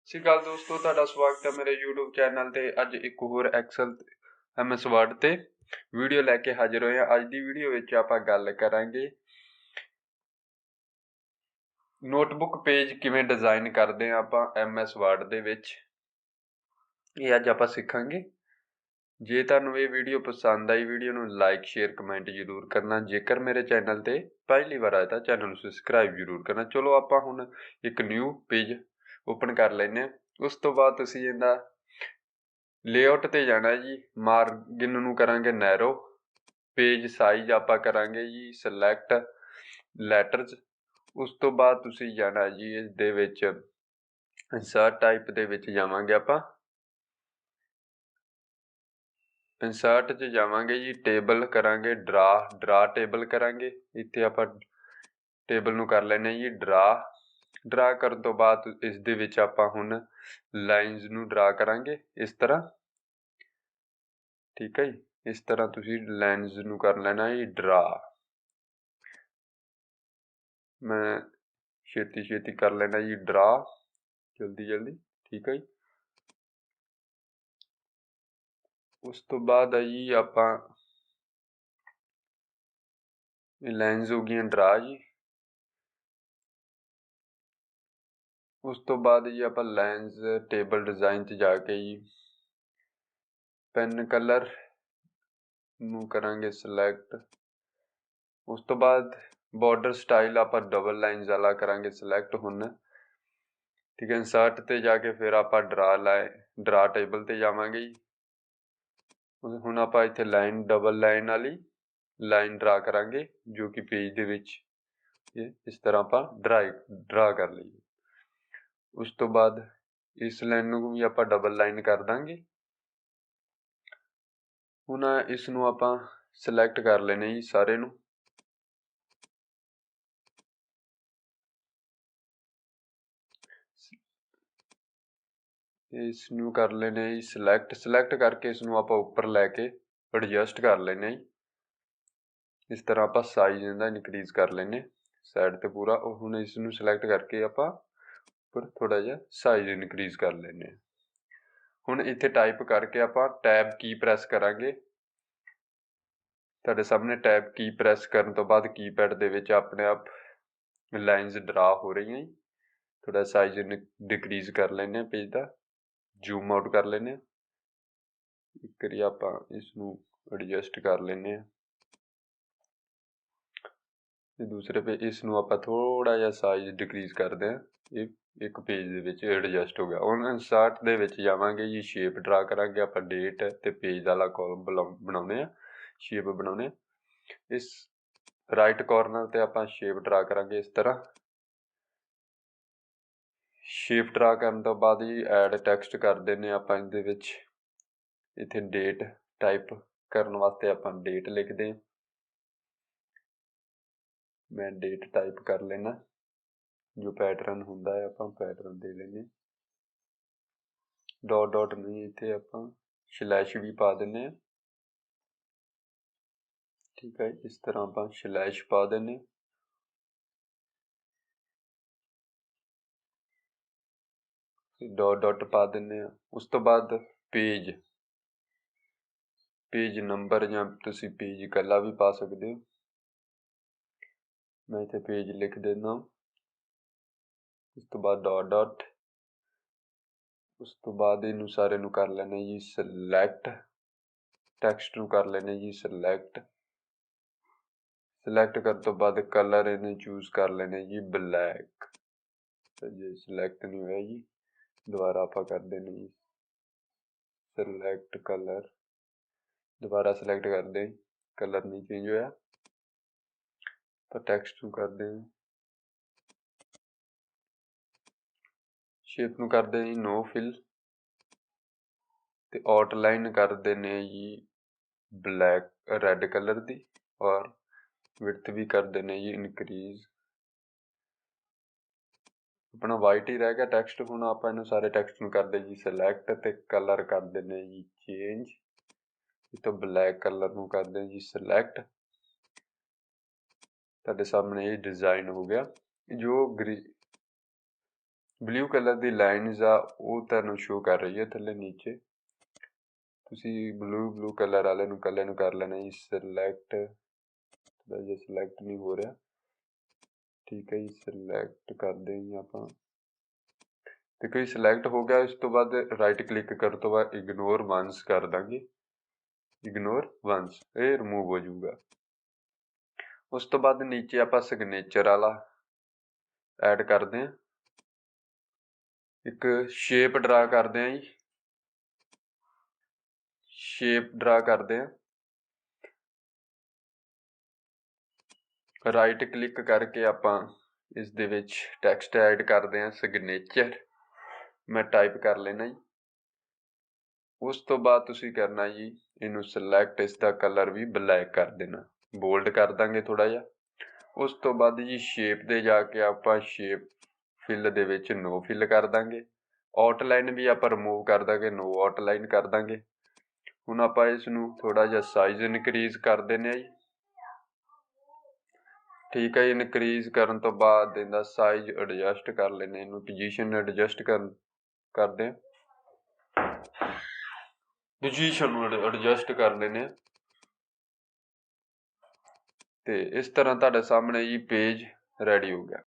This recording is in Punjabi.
ਸਤਿ ਸ਼੍ਰੀ ਅਕਾਲ ਦੋਸਤੋ, ਤੁਹਾਡਾ ਸਵਾਗਤ ਹੈ ਮੇਰੇ YouTube ਚੈਨਲ ਤੇ। ਅੱਜ ਇੱਕ ਹੋਰ ਐਕਸਲ MS Word ਤੇ ਵੀਡੀਓ ਲੈ ਕੇ ਹਾਜ਼ਰ ਹੋਏ ਹਾਂ। ਅੱਜ ਦੀ ਵੀਡੀਓ ਵਿੱਚ ਆਪਾਂ ਗੱਲ ਕਰਾਂਗੇ ਨੋਟਬੁੱਕ ਪੇਜ ਕਿਵੇਂ ਡਿਜ਼ਾਈਨ ਕਰਦੇ ਹਾਂ ਆਪਾਂ MS Word ਦੇ ਵਿੱਚ। ਇਹ ਅੱਜ ਆਪਾਂ ਸਿੱਖਾਂਗੇ। ਜੇ ਤੁਹਾਨੂੰ ਇਹ ਵੀਡੀਓ ਪਸੰਦ ਆਈ, ਵੀਡੀਓ ਨੂੰ ਲਾਈਕ ਸ਼ੇਅਰ ਕਮੈਂਟ ਜ਼ਰੂਰ ਕਰਨਾ। ਜੇਕਰ ਮੇਰੇ ਚੈਨਲ ਤੇ ਪਹਿਲੀ ਵਾਰ ਆਇਆ ਤਾਂ ਚੈਨਲ ਨੂੰ ਸਬਸਕ੍ਰਾਈਬ ਜ਼ਰੂਰ ਕਰਨਾ। ਚਲੋ ਆਪਾਂ ਹੁਣ ਇੱਕ ਨਿਊ ਪੇਜ ਓਪਨ ਕਰ ਲੈਂਦੇ ਹਾਂ। ਉਸ ਤੋਂ ਬਾਅਦ ਤੁਸੀਂ ਇਹਦਾ ਲੇਆਊਟ ਤੇ ਜਾਣਾ ਜੀ। ਮਾਰਜਿਨ ਨੂੰ ਕਰਾਂਗੇ ਨੈਰੋ। ਪੇਜ ਸਾਈਜ਼ ਆਪਾਂ ਕਰਾਂਗੇ ਜੀ ਸਿਲੈਕਟ ਲੈਟਰਸ। ਉਸ ਤੋਂ ਬਾਅਦ ਤੁਸੀਂ ਜਾਣਾ ਜੀ ਇਸ ਦੇ ਵਿੱਚ ਇਨਸਰਟ ਟਾਈਪ ਦੇ ਵਿੱਚ ਜਾਵਾਂਗੇ ਆਪਾਂ। ਇਨਸਰਟ 'ਚ ਜਾਵਾਂਗੇ ਜੀ, ਟੇਬਲ ਕਰਾਂਗੇ ਡਰਾ ਟੇਬਲ ਕਰਾਂਗੇ। ਇੱਥੇ ਆਪਾਂ ਟੇਬਲ ਨੂੰ ਕਰ ਲੈਂਦੇ ਜੀ ਡਰਾ ਕਰਨ ਤੋਂ ਬਾਅਦ ਇਸ ਦੇ ਵਿੱਚ ਆਪਾਂ ਹੁਣ ਲਾਈਨਸ ਨੂੰ ਡਰਾ ਕਰਾਂਗੇ ਇਸ ਤਰ੍ਹਾਂ। ਠੀਕ ਹੈ ਜੀ, ਇਸ ਤਰ੍ਹਾਂ ਤੁਸੀਂ ਲਾਈਨਸ ਨੂੰ ਕਰ ਲੈਣਾ ਜੀ ਡਰਾ। ਮੈਂ ਛੇਤੀ ਕਰ ਲੈਣਾ ਜੀ ਡਰਾ, ਜਲਦੀ। ਠੀਕ ਹੈ ਜੀ। ਉਸ ਤੋਂ ਬਾਅਦ ਆ ਜੀ ਆਪਾਂ ਇਹ ਲਾਈਨਸ ਹੋ ਗਈਆਂ ਡਰਾ ਜੀ। ਉਸ ਤੋਂ ਬਾਅਦ ਜੀ ਆਪਾਂ ਲਾਈਨਸ ਟੇਬਲ ਡਿਜ਼ਾਈਨ 'ਚ ਜਾ ਕੇ ਜੀ ਪੈਨ ਕਲਰ ਨੂੰ ਕਰਾਂਗੇ ਸਿਲੈਕਟ। ਉਸ ਤੋਂ ਬਾਅਦ ਬਾਰਡਰ ਸਟਾਈਲ ਆਪਾਂ ਡਬਲ ਲਾਈਨਸ ਵਾਲਾ ਕਰਾਂਗੇ ਸਿਲੈਕਟ ਹੁਣ। ਠੀਕ ਹੈ, ਇਨਸਰਟ ਤੇ ਜਾ ਕੇ ਫਿਰ ਆਪਾਂ ਡਰਾ ਟੇਬਲ ਤੇ ਜਾਵਾਂਗੇ ਜੀ। ਹੁਣ ਆਪਾਂ ਇੱਥੇ ਡਬਲ ਲਾਈਨ ਵਾਲੀ ਲਾਈਨ ਡਰਾ ਕਰਾਂਗੇ, ਜੋ ਕਿ ਪੇਜ ਦੇ ਵਿੱਚ ਇਸ ਤਰ੍ਹਾਂ ਆਪਾਂ ਡਰਾ ਕਰ ਲਈਏ। ਉਸ ਤੋਂ ਬਾਅਦ ਇਸ ਲਾਈਨ ਨੂੰ ਵੀ ਆਪਾਂ ਡਬਲ ਲਾਈਨ ਕਰ ਦਾਂਗੇ। ਹੁਣ ਇਸ ਨੂੰ ਆਪਾਂ ਸਿਲੈਕਟ ਕਰ ਲੈਣੇ ਜੀ ਸਾਰੇ ਨੂੰ। ਇਸ ਨੂੰ ਕਰ ਲੈਣੇ ਜੀ ਸਿਲੈਕਟ ਕਰਕੇ ਇਸ ਨੂੰ ਆਪਾਂ ਉੱਪਰ ਲੈ ਕੇ ਐਡਜਸਟ ਕਰ ਲੈਣੇ ਜੀ। ਇਸ ਤਰ੍ਹਾਂ ਆਪਾਂ ਸਾਈਜ਼ ਇਹਦਾ ਇਨਕਰੀਜ਼ ਕਰ ਲੈਣੇ ਸਾਈਡ ਤੇ ਪੂਰਾ। ਹੁਣ ਇਸ ਨੂੰ ਸਿਲੈਕਟ ਕਰਕੇ ਆਪਾਂ ਉੱਪਰ ਥੋੜਾ ਜਿਹਾ ਸਾਈਜ਼ ਇਨਕਰੀਜ਼ ਕਰ ਲੈਣੇ। ਹੁਣ ਇੱਥੇ ਟਾਈਪ ਕਰਕੇ ਆਪਾਂ ਟੈਬ ਕੀ ਪ੍ਰੈਸ ਕਰਾਂਗੇ। ਤੁਹਾਡੇ ਸਾਹਮਣੇ ਟੈਬ ਕੀ ਪ੍ਰੈਸ ਕਰਨ ਤੋਂ ਬਾਅਦ ਕੀਪੈਡ ਦੇ ਵਿੱਚ ਆਪਣੇ ਆਪ ਲਾਈਨਸ ਡਰਾ ਹੋ ਰਹੀਆਂ ਜੀ। ਥੋੜਾ ਸਾਈਜ਼ ਡਿਕਰੀਜ਼ ਕਰ ਲੈਂਦੇ ਹਾਂ ਪੇਜ ਦਾ, ਜ਼ੂਮ ਆਊਟ ਕਰ ਲੈਂਦੇ ਹਾਂ। ਇੱਕ ਵਾਰੀ ਆਪਾਂ ਇਸ ਨੂੰ ਐਡਜਸਟ ਕਰ ਲੈਂਦੇ ਹਾਂ ਤੇ ਦੂਸਰੇ ਪੇਜ ਇਸ ਨੂੰ ਆਪਾਂ ਥੋੜਾ ਜਿਹਾ ਸਾਈਜ਼ ਡਿਕਰੀਜ਼ ਕਰਦੇ ਹਾਂ। ਇਹ ਇੱਕ ਪੇਜ ਦੇ ਵਿੱਚ ਐਡਜਸਟ ਹੋ ਗਿਆ। ਹੁਣ ਇਨਸਰਟ ਦੇ ਵਿੱਚ ਜਾਵਾਂਗੇ ਜੀ, ਸ਼ੇਪ ਡਰਾ ਕਰਾਂਗੇ ਆਪਾਂ। ਡੇਟ ਤੇ ਪੇਜ ਵਾਲਾ ਕਾਲਮ ਬਣਾਉਣੇ ਆ, ਸ਼ੇਪ ਬਣਾਉਣੇ ਆ। ਇਸ ਰਾਈਟ ਕਾਰਨਰ ਤੇ ਆਪਾਂ ਸ਼ੇਪ ਡਰਾ ਕਰਾਂਗੇ ਇਸ ਤਰ੍ਹਾਂ। ਸ਼ੇਪ ਡਰਾ ਕਰਨ ਤੋਂ ਬਾਅਦ ਜੀ ਐਡ ਟੈਕਸਟ ਕਰ ਦਿੰਦੇ ਆਪਾਂ ਇਹਦੇ ਵਿੱਚ। ਇੱਥੇ ਡੇਟ ਟਾਈਪ ਕਰਨ ਵਾਸਤੇ ਆਪਾਂ ਡੇਟ ਲਿਖਦੇ ਹਾਂ। ਮੈਂ ਡੇਟ ਟਾਈਪ ਕਰ ਲੈਣਾ, ਜੋ ਪੈਟਰਨ ਹੁੰਦਾ ਹੈ ਆਪਾਂ ਪੈਟਰਨ ਦੇ ਲੈਂਦੇ। ਡਾਟ ਨਹੀਂ, ਇੱਥੇ ਆਪਾਂ ਸਲੈਸ਼ ਵੀ ਪਾ ਦਿੰਦੇ ਹਾਂ। ਠੀਕ ਹੈ, ਇਸ ਤਰ੍ਹਾਂ ਆਪਾਂ ਸਲੈਸ਼ ਪਾ ਦਿੰਦੇ ਹਾਂ। ਡਾਟ ਪਾ ਦਿੰਦੇ ਹਾਂ। ਉਸ ਤੋਂ ਬਾਅਦ ਪੇਜ ਨੰਬਰ ਜਾਂ ਤੁਸੀਂ ਪੇਜ ਇਕੱਲਾ ਵੀ ਪਾ ਸਕਦੇ ਹੋ। ਮੈਂ ਇੱਥੇ ਪੇਜ ਲਿਖ ਦਿੰਦਾ। ਉਸ ਤੋਂ ਬਾਅਦ ਡਾਟ। ਉਸ ਤੋਂ ਬਾਅਦ ਇਹਨੂੰ ਸਾਰੇ ਨੂੰ ਕਰ ਲੈਣੇ ਜੀ ਸਿਲੈਕਟ। ਟੈਕਸਟ ਨੂੰ ਕਰ ਲੈਣੇ ਜੀ ਸਿਲੈਕਟ ਕਰਨ ਤੋਂ ਬਾਅਦ ਕਲਰ ਇਹਨੂੰ ਚੂਜ਼ ਕਰ ਲੈਣੇ ਜੀ ਬਲੈਕ। ਜੇ ਸਿਲੈਕਟ ਨਹੀਂ ਹੋਇਆ ਜੀ, ਦੁਬਾਰਾ ਆਪਾਂ ਕਰ ਦੇਣੇ ਜੀ ਸਿਲੈਕਟ ਕਲਰ। ਦੁਬਾਰਾ ਸਿਲੈਕਟ ਕਰਦੇ, ਕਲਰ ਨਹੀਂ ਚੇਂਜ ਹੋਇਆ। ਆਪਾਂ ਟੈਕਸਟ ਨੂੰ ਕਰਦੇ ਹਾਂ, ਸ਼ੇਪ ਨੂੰ ਕਰਦੇ ਜੀ ਨੋ ਫਿਲ ਤੇ ਆਊਟਲਾਈਨ ਕਰ ਦਿੰਦੇ ਜੀ ਬਲੈਕ ਰੈੱਡ ਕਲਰ ਦੀ, ਔਰ ਵਿਡਥ ਵੀ ਕਰ ਦਿੰਦੇ ਜੀ ਇਨਕਰੀਜ਼। ਆਪਣਾ ਵਾਈਟ ਹੀ ਰਹਿ ਗਿਆ ਟੈਕਸਟ। ਹੁਣ ਆਪਾਂ ਇਹਨੂੰ ਸਾਰੇ ਟੈਕਸਟ ਨੂੰ ਕਰਦੇ ਜੀ ਸਿਲੈਕਟ ਤੇ ਕਲਰ ਕਰ ਦਿੰਦੇ ਜੀ ਚੇਂਜ। ਇਹ ਤੋਂ ਬਲੈਕ ਕਲਰ ਨੂੰ ਕਰਦੇ ਜੀ ਸਿਲੈਕਟ। ਤੁਹਾਡੇ ਸਾਹਮਣੇ ਇਹ ਡਿਜ਼ਾਈਨ ਹੋ ਗਿਆ। ਜੋ ਬਲੂ ਕਲਰ ਦੀ ਲਾਈਨਸ ਆ ਉਹ ਤੁਹਾਨੂੰ ਸ਼ੋ ਕਰ ਰਹੀ ਹੈ ਥੱਲੇ ਨੀਚੇ। ਤੁਸੀਂ ਬਲੂ ਕਲਰ ਵਾਲੇ ਨੂੰ ਕੱਲੇ ਨੂੰ ਕਰ ਲੈਣਾ ਜੀ ਸਿਲੈਕਟ, ਥੋੜਾ ਜਿਹਾ ਸਿਲੈਕਟ ਨਹੀਂ ਹੋ ਰਿਹਾ, ਠੀਕ ਹੈ ਜੀ। ਸਿਲੈਕਟ ਕਰਦੇ ਹਾਂ ਜੀ ਆਪਾਂ, ਦੇਖੋ ਜੀ ਸਿਲੈਕਟ ਹੋ ਗਿਆ। ਇਸ ਤੋਂ ਬਾਅਦ ਰਾਈਟ ਕਲਿੱਕ ਕਰਨ ਤੋਂ ਬਾਅਦ ਇਗਨੋਰ ਵੰਸ ਕਰ ਦਾਂਗੇ, ਇਗਨੋਰ ਵੰਸ, ਇਹ ਰਿਮੂਵ ਹੋ ਜਾਊਗਾ। ਉਸ ਤੋਂ ਬਾਅਦ ਨੀਚੇ ਆਪਾਂ ਸਿਗਨੇਚਰ ਵਾਲਾ ਐਡ ਕਰਦੇ ਹਾਂ, ਇੱਕ ਸ਼ੇਪ ਡਰਾ ਕਰਦੇ ਹਾਂ ਜੀ, ਸ਼ੇਪ ਡਰਾ ਕਰਦੇ ਹਾਂ। ਰਾਈਟ ਕਲਿੱਕ ਕਰਕੇ ਆਪਾਂ ਇਸ ਦੇ ਵਿੱਚ ਟੈਕਸਟ ਐਡ ਕਰਦੇ ਹਾਂ, ਸਿਗਨੇਚਰ ਮੈਂ ਟਾਈਪ ਕਰ ਲੈਣਾ ਜੀ। ਉਸ ਤੋਂ ਬਾਅਦ ਤੁਸੀਂ ਕਰਨਾ ਜੀ ਇਹਨੂੰ ਸਿਲੈਕਟ, ਇਸ ਦਾ ਕਲਰ ਵੀ ਬਲੈਕ ਕਰ ਦੇਣਾ, ਬੋਲਡ ਕਰ ਦਾਂਗੇ ਥੋੜਾ ਜਿਹਾ। ਉਸ ਤੋਂ ਬਾਅਦ ਜੀ ਸ਼ੇਪ ਦੇ ਜਾ ਕੇ ਆਪਾਂ ਸ਼ੇਪ ਫਿਲ ਦੇ ਵਿੱਚ ਨੋ ਫਿਲ ਕਰ ਦਾਂਗੇ, ਆਊਟਲਾਈਨ ਵੀ ਆਪਾਂ ਰਿਮੂਵ ਕਰ ਦਾਂਗੇ, ਨੋ ਆਊਟਲਾਈਨ ਕਰ ਦਾਂਗੇ। ਹੁਣ ਆਪਾਂ ਇਸ ਨੂੰ ਥੋੜਾ ਜਿਹਾ ਸਾਈਜ਼ ਇਨਕਰੀਜ਼ ਕਰ ਦਿੰਦੇ ਹਾਂ ਜੀ, ਠੀਕ ਹੈ ਜੀ। ਇਨਕਰੀਜ਼ ਕਰਨ ਤੋਂ ਬਾਅਦ ਇਹਦਾ ਸਾਈਜ਼ ਐਡਜਸਟ ਕਰ ਲੈਂਦੇ, ਇਹਨੂੰ ਪੋਜੀਸ਼ਨ ਐਡਜਸਟ ਕਰਦੇ ਹਾਂ, ਪੋਜੀਸ਼ਨ ਨੂੰ ਐਡਜਸਟ ਕਰ ਲੈਂਦੇ ਹਾਂ। ਤੇ ਇਸ ਤਰ੍ਹਾਂ ਤੁਹਾਡੇ ਸਾਹਮਣੇ ਜੀ ਪੇਜ ਰੈਡੀ ਹੋ ਗਿਆ।